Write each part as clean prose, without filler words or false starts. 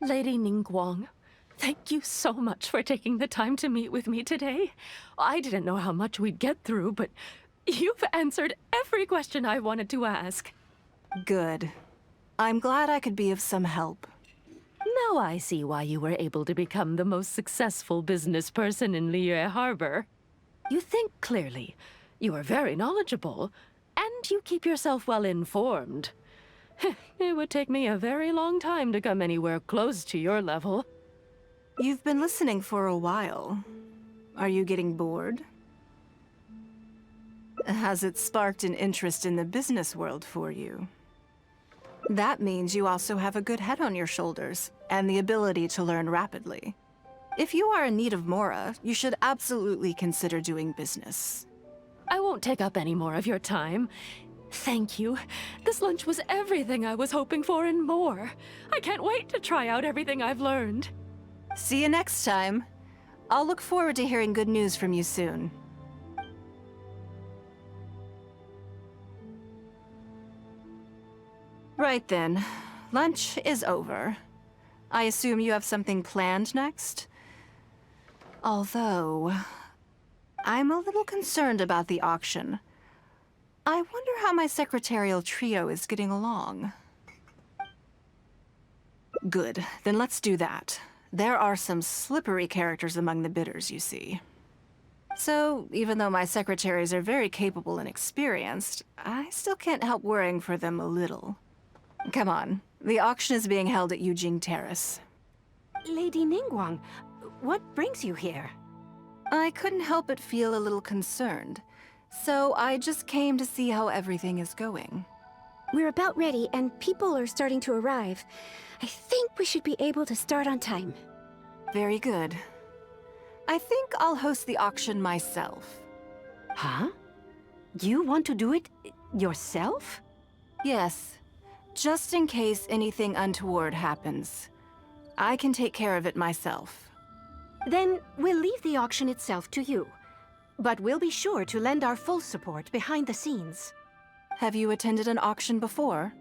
Lady Ningguang, thank you so much for taking the time to meet with me today. I didn't know how much we'd get through, but you've answered every question I wanted to ask. Good. I'm glad I could be of some help. Now I see why you were able to become the most successful business person in Liyue Harbor. You think clearly, you are very knowledgeable, and you keep yourself well informed. It would take me a very long time to come anywhere close to your level. You've been listening for a while. Are you getting bored? Has it sparked an interest in the business world for you? That means you also have a good head on your shoulders, and the ability to learn rapidly. If you are in need of Mora, you should absolutely consider doing business. I won't take up any more of your time. Thank you. This lunch was everything I was hoping for and more. I can't wait to try out everything I've learned. See you next time. I'll look forward to hearing good news from you soon. Right then. Lunch is over. I assume you have something planned next? Although, I'm a little concerned about the auction. I wonder how my secretarial trio is getting along. Good, then let's do that. There are some slippery characters among the bidders, you see. So, even though my secretaries are very capable and experienced, I still can't help worrying for them a little. Come on, the auction is being held at Yujing Terrace. Lady Ningguang, what brings you here? I couldn't help but feel a little concerned, so I just came to see how everything is going. We're about ready, and people are starting to arrive. I think we should be able to start on time. Very good. I think I'll host the auction myself. Huh? You want to do it yourself? Yes, just in case anything untoward happens. I can take care of it myself. Then we'll leave the auction itself to you. But we'll be sure to lend our full support behind the scenes. Have you attended an auction before?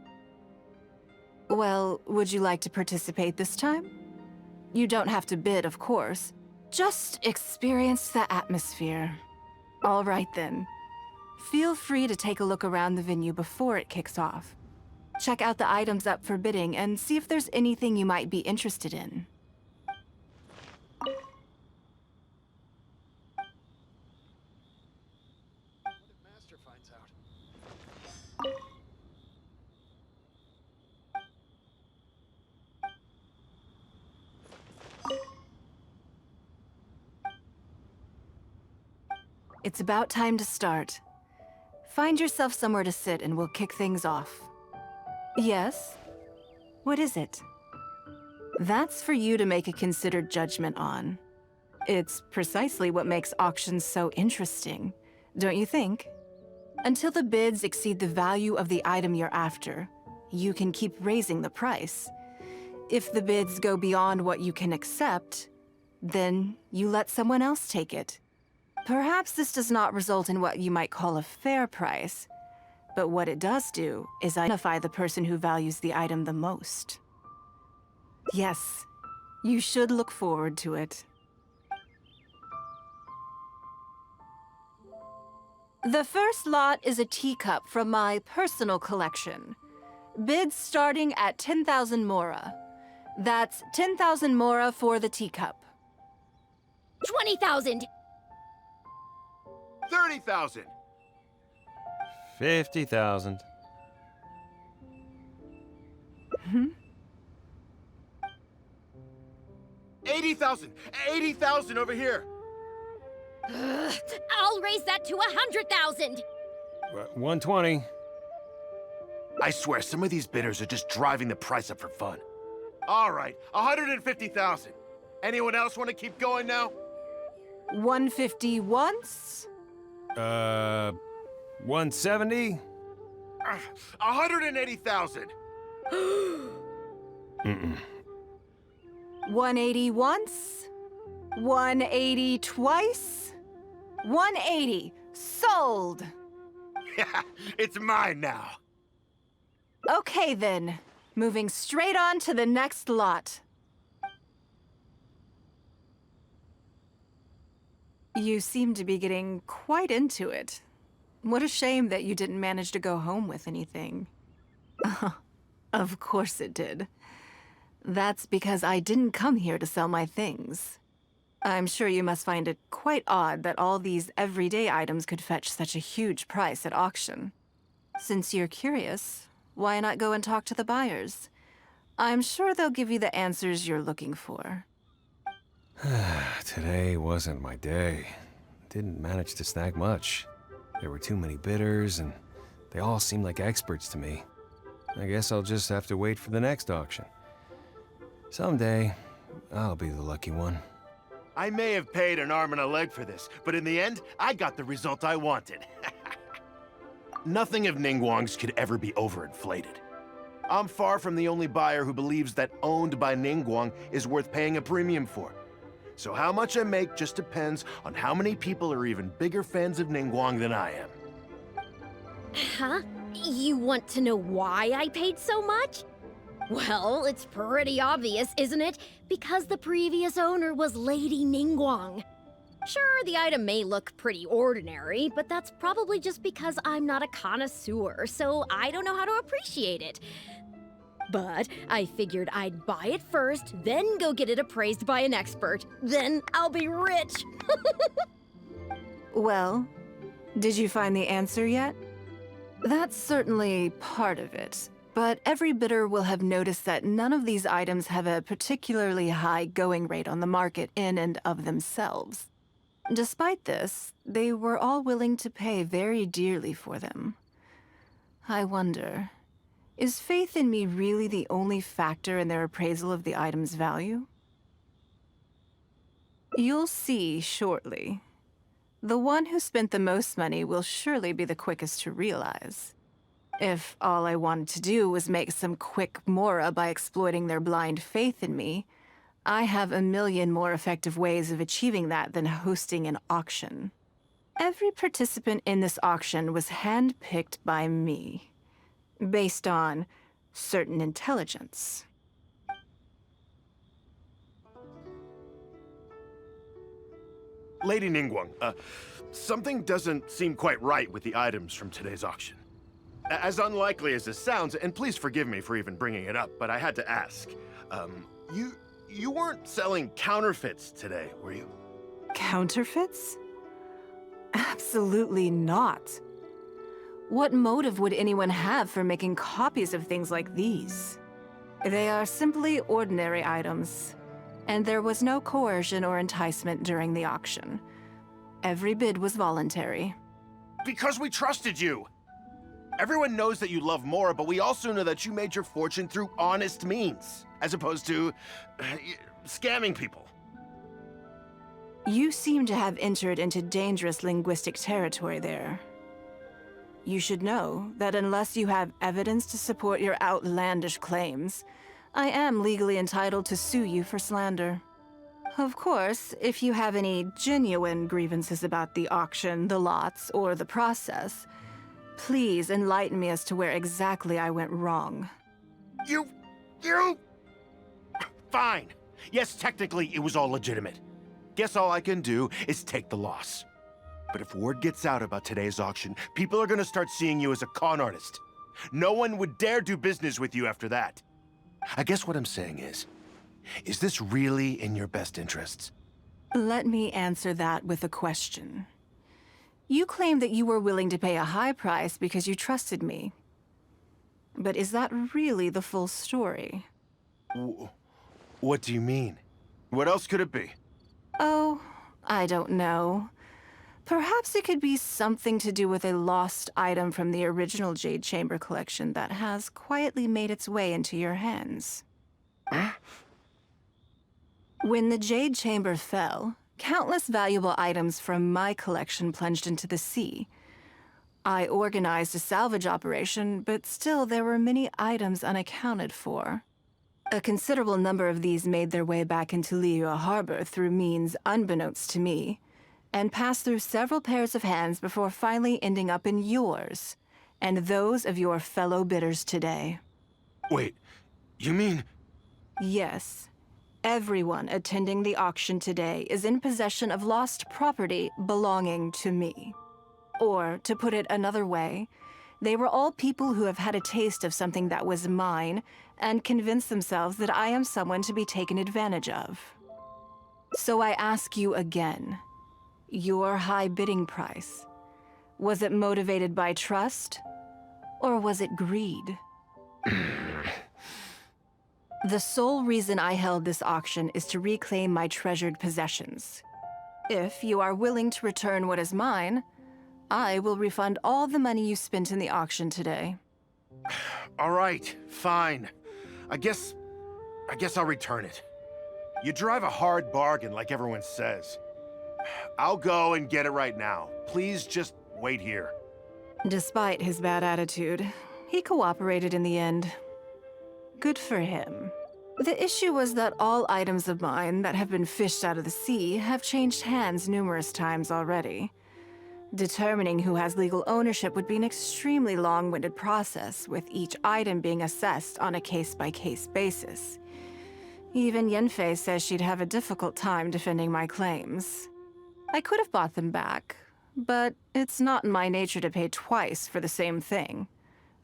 Well, would you like to participate this time? You don't have to bid, of course. Just experience the atmosphere. All right then. Feel free to take a look around the venue before it kicks off. Check out the items up for bidding and see if there's anything you might be interested in. It's about time to start. Find yourself somewhere to sit and we'll kick things off. Yes? What is it? That's for you to make a considered judgment on. It's precisely what makes auctions so interesting, don't you think? Until the bids exceed the value of the item you're after, you can keep raising the price. If the bids go beyond what you can accept, then you let someone else take it. Perhaps this does not result in what you might call a fair price, but what it does do is identify the person who values the item the most. Yes, you should look forward to it. The first lot is a teacup from my personal collection. Bids starting at 10,000 Mora. That's 10,000 Mora for the teacup. 20,000! 30,000! 50,000. 80,000! 80,000 over here! Ugh, I'll raise that to 100,000! 120. I swear, some of these bidders are just driving the price up for fun. All right, 150,000. Anyone else want to keep going now? 150 once? 170? 180,000. 180 once? 180 twice? 180. Sold! Yeah, it's mine now. Okay then. Moving straight on to the next lot. You seem to be getting quite into it. What a shame that you didn't manage to go home with anything. Of course it did. That's because I didn't come here to sell my things. I'm sure you must find it quite odd that all these everyday items could fetch such a huge price at auction. Since you're curious, why not go and talk to the buyers? I'm sure they'll give you the answers you're looking for. Today wasn't my day. Didn't manage to snag much. There were too many bidders, and they all seemed like experts to me. I guess I'll just have to wait for the next auction. Someday, I'll be the lucky one. I may have paid an arm and a leg for this, but in the end, I got the result I wanted. Nothing of Ningguang's could ever be overinflated. I'm far from the only buyer who believes that owned by Ningguang is worth paying a premium for. So how much I make just depends on how many people are even bigger fans of Ningguang than I am. Huh? You want to know why I paid so much? Well, it's pretty obvious, isn't it? Because the previous owner was Lady Ningguang. Sure, the item may look pretty ordinary, but that's probably just because I'm not a connoisseur, so I don't know how to appreciate it. But I figured I'd buy it first, then go get it appraised by an expert. Then I'll be rich. Well, did you find the answer yet? That's certainly part of it, but every bidder will have noticed that none of these items have a particularly high going rate on the market in and of themselves. Despite this, they were all willing to pay very dearly for them. I wonder, is faith in me really the only factor in their appraisal of the item's value? You'll see shortly. The one who spent the most money will surely be the quickest to realize. If all I wanted to do was make some quick mora by exploiting their blind faith in me, I have a million more effective ways of achieving that than hosting an auction. Every participant in this auction was handpicked by me, based on certain intelligence. Lady Ningguang, something doesn't seem quite right with the items from today's auction. As unlikely as this sounds, and please forgive me for even bringing it up, but I had to ask. You weren't selling counterfeits today, were you? Counterfeits? Absolutely not. What motive would anyone have for making copies of things like these? They are simply ordinary items, and there was no coercion or enticement during the auction. Every bid was voluntary. Because we trusted you! Everyone knows that you love Mora, but we also know that you made your fortune through honest means, as opposed to scamming people. You seem to have entered into dangerous linguistic territory there. You should know that unless you have evidence to support your outlandish claims, I am legally entitled to sue you for slander. Of course, if you have any genuine grievances about the auction, the lots, or the process, please enlighten me as to where exactly I went wrong. You... Fine. Yes, technically, it was all legitimate. Guess all I can do is take the loss. But if word gets out about today's auction, people are gonna start seeing you as a con artist. No one would dare do business with you after that. I guess what I'm saying is this really in your best interests? Let me answer that with a question. You claim that you were willing to pay a high price because you trusted me. But is that really the full story? What do you mean? What else could it be? Oh, I don't know. Perhaps it could be something to do with a lost item from the original Jade Chamber collection that has quietly made its way into your hands. When the Jade Chamber fell, countless valuable items from my collection plunged into the sea. I organized a salvage operation, but still there were many items unaccounted for. A considerable number of these made their way back into Liyue Harbor through means unbeknownst to me, and passed through several pairs of hands before finally ending up in yours, and those of your fellow bidders today. Wait, you mean... Yes. Everyone attending the auction today is in possession of lost property belonging to me. Or, to put it another way, they were all people who have had a taste of something that was mine and convinced themselves that I am someone to be taken advantage of. So I ask you again, your high bidding price, was it motivated by trust, or was it greed? The sole reason I held this auction is to reclaim my treasured possessions. If you are willing to return what is mine, I will refund all the money you spent in the auction today. All right, fine. I guess I'll return it. You drive a hard bargain like everyone says. I'll go and get it right now. Please just wait here. Despite his bad attitude, he cooperated in the end. Good for him. The issue was that all items of mine that have been fished out of the sea have changed hands numerous times already. Determining who has legal ownership would be an extremely long-winded process, with each item being assessed on a case-by-case basis. Even Yenfei says she'd have a difficult time defending my claims. I could have bought them back, but it's not in my nature to pay twice for the same thing.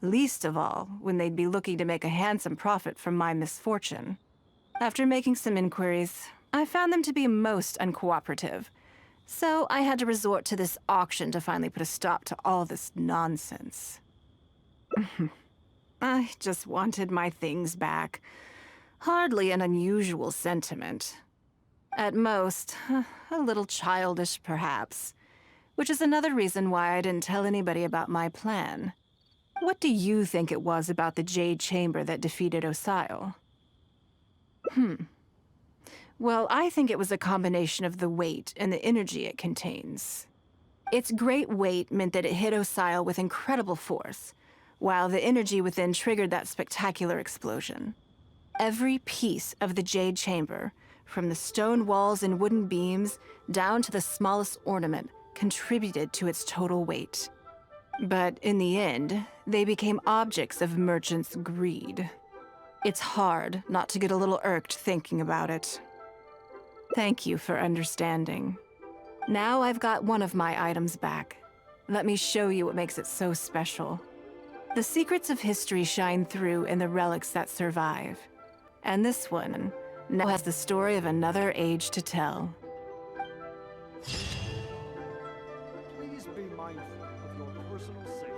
Least of all, when they'd be looking to make a handsome profit from my misfortune. After making some inquiries, I found them to be most uncooperative, so I had to resort to this auction to finally put a stop to all this nonsense. I just wanted my things back. Hardly an unusual sentiment. At most, a little childish perhaps, which is another reason why I didn't tell anybody about my plan. What do you think it was about the Jade Chamber that defeated Osile? Well, I think it was a combination of the weight and the energy it contains. Its great weight meant that it hit Osile with incredible force, while the energy within triggered that spectacular explosion. Every piece of the Jade Chamber, from the stone walls and wooden beams down to the smallest ornament, contributed to its total weight. But in the end, they became objects of merchants' greed. It's hard not to get a little irked thinking about it. Thank you for understanding. Now I've got one of my items back. Let me show you what makes it so special. The secrets of history shine through in the relics that survive. And this one now has the story of another age to tell. Please be mindful of your personal safety.